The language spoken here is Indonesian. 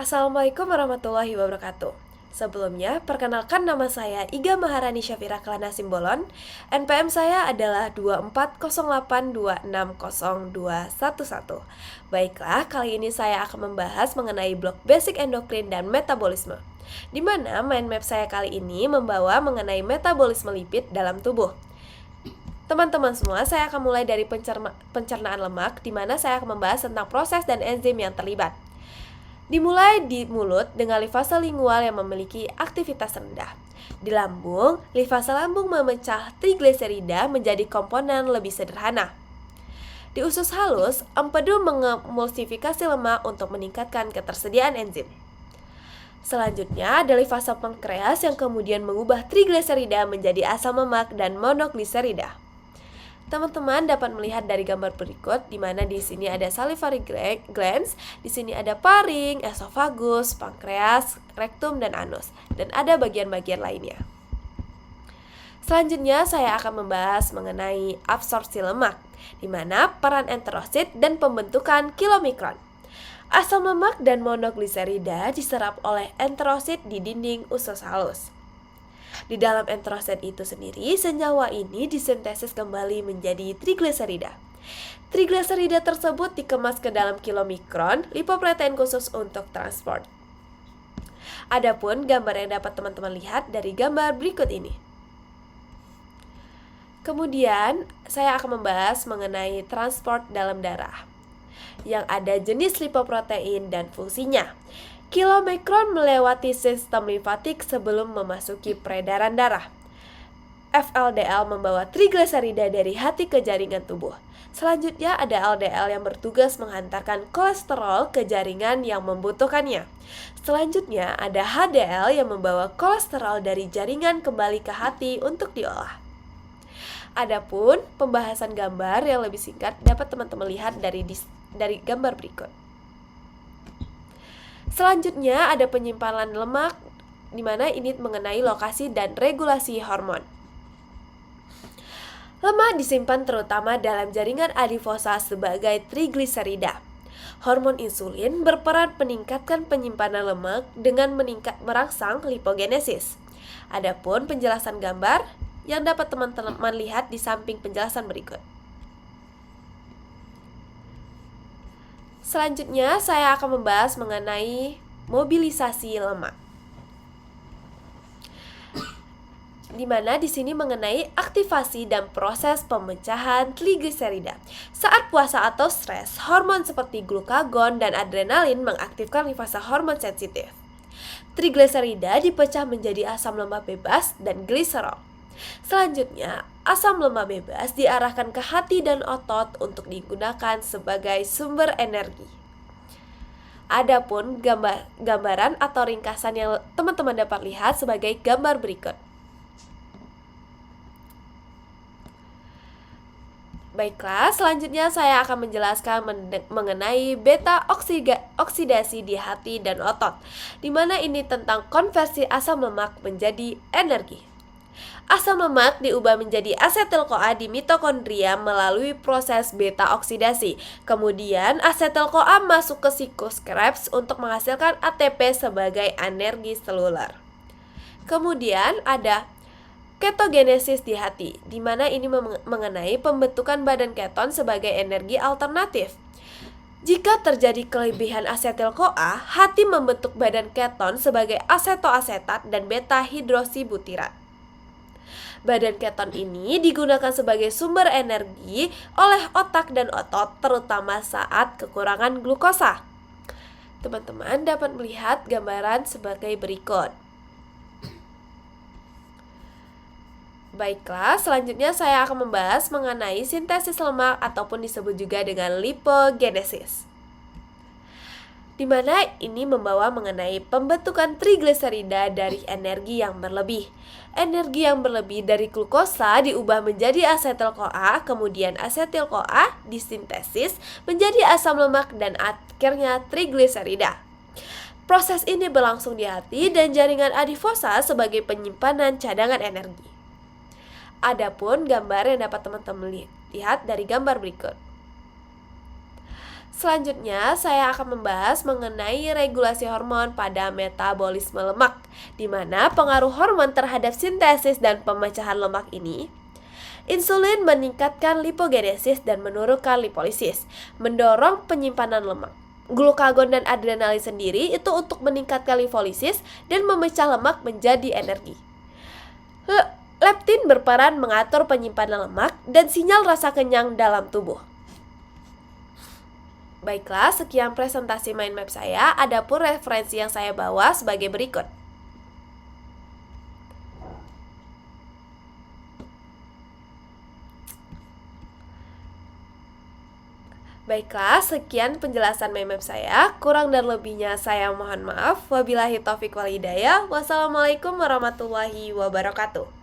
Assalamualaikum warahmatullahi wabarakatuh. Sebelumnya, perkenalkan nama saya Iga Maharani Syafira Kelana Simbolon. NPM saya adalah 2408260211. Baiklah, kali ini saya akan membahas mengenai blok basic endokrin dan metabolisme. Di mana mind map saya kali ini membawa mengenai metabolisme lipid dalam tubuh. Teman-teman semua, saya akan mulai dari pencernaan lemak, di mana saya akan membahas tentang proses dan enzim yang terlibat. Dimulai di mulut dengan limfase lingual yang memiliki aktivitas rendah. Di lambung, limfase lambung memecah trigliserida menjadi komponen lebih sederhana. Di usus halus, empedu mengemulsifikasi lemak untuk meningkatkan ketersediaan enzim. Selanjutnya, ada limfase pankreas yang kemudian mengubah trigliserida menjadi asam lemak dan monogliserida. Teman-teman dapat melihat dari gambar berikut, di mana di sini ada salivary glands, di sini ada paring, esofagus, pankreas, rektum, dan anus, dan ada bagian-bagian lainnya. Selanjutnya, saya akan membahas mengenai absorpsi lemak, di mana peran enterosit dan pembentukan kilomikron. Asam lemak dan monogliserida diserap oleh enterosit di dinding usus halus. Di dalam enterosit itu sendiri, senyawa ini disintesis kembali menjadi trigliserida. Trigliserida tersebut dikemas ke dalam kilomikron, lipoprotein khusus untuk transport. Adapun gambar yang dapat teman-teman lihat dari gambar berikut ini. Kemudian, saya akan membahas mengenai transport dalam darah, yang ada jenis lipoprotein dan fungsinya. Kilomikron melewati sistem limfatik sebelum memasuki peredaran darah. FLDL membawa trigliserida dari hati ke jaringan tubuh. Selanjutnya ada LDL yang bertugas menghantarkan kolesterol ke jaringan yang membutuhkannya. Selanjutnya ada HDL yang membawa kolesterol dari jaringan kembali ke hati untuk diolah. Adapun pembahasan gambar yang lebih singkat dapat teman-teman lihat dari gambar berikut. Selanjutnya ada penyimpanan lemak, di mana ini mengenai lokasi dan regulasi hormon. Lemak disimpan terutama dalam jaringan adiposa sebagai trigliserida. Hormon insulin berperan meningkatkan penyimpanan lemak dengan merangsang lipogenesis. Adapun penjelasan gambar yang dapat teman-teman lihat di samping penjelasan berikut. Selanjutnya, saya akan membahas mengenai mobilisasi lemak. Di mana di sini mengenai aktivasi dan proses pemecahan trigliserida. Saat puasa atau stres, hormon seperti glukagon dan adrenalin mengaktifkan limfase hormon sensitif. Trigliserida dipecah menjadi asam lemak bebas dan gliserol. Selanjutnya, asam lemak bebas diarahkan ke hati dan otot untuk digunakan sebagai sumber energi. Adapun gambaran atau ringkasan yang teman-teman dapat lihat sebagai gambar berikut. Baiklah, selanjutnya saya akan menjelaskan mengenai beta oksidasi di hati dan otot, di mana ini tentang konversi asam lemak menjadi energi. Asam lemak diubah menjadi asetil-CoA di mitokondria melalui proses beta oksidasi. Kemudian asetil-CoA masuk ke siklus Krebs untuk menghasilkan ATP sebagai energi seluler. Kemudian ada ketogenesis di hati, di mana ini mengenai pembentukan badan keton sebagai energi alternatif. Jika terjadi kelebihan asetil-CoA, hati membentuk badan keton sebagai asetoasetat dan beta hidroksibutirat. Badan keton ini digunakan sebagai sumber energi oleh otak dan otot, terutama saat kekurangan glukosa. Teman-teman dapat melihat gambaran sebagai berikut. Baiklah, selanjutnya saya akan membahas mengenai sintesis lemak ataupun disebut juga dengan lipogenesis, di mana ini membawa mengenai pembentukan trigliserida dari energi yang berlebih. Energi yang berlebih dari glukosa diubah menjadi asetil-CoA, kemudian asetil-CoA disintesis menjadi asam lemak dan akhirnya trigliserida. Proses ini berlangsung di hati dan jaringan adiposa sebagai penyimpanan cadangan energi. Adapun gambar yang dapat teman-teman lihat dari gambar berikut. Selanjutnya, saya akan membahas mengenai regulasi hormon pada metabolisme lemak, di mana pengaruh hormon terhadap sintesis dan pemecahan lemak ini. Insulin meningkatkan lipogenesis dan menurunkan lipolisis, mendorong penyimpanan lemak. Glukagon dan adrenalin sendiri itu untuk meningkatkan lipolisis dan memecah lemak menjadi energi. Leptin berperan mengatur penyimpanan lemak dan sinyal rasa kenyang dalam tubuh. Baiklah, sekian presentasi mind map saya. Adapun referensi yang saya bawa sebagai berikut. Baiklah, sekian penjelasan mind map saya. Kurang dan lebihnya saya mohon maaf. Wabillahi taufiq wal hidayah. Wassalamualaikum warahmatullahi wabarakatuh.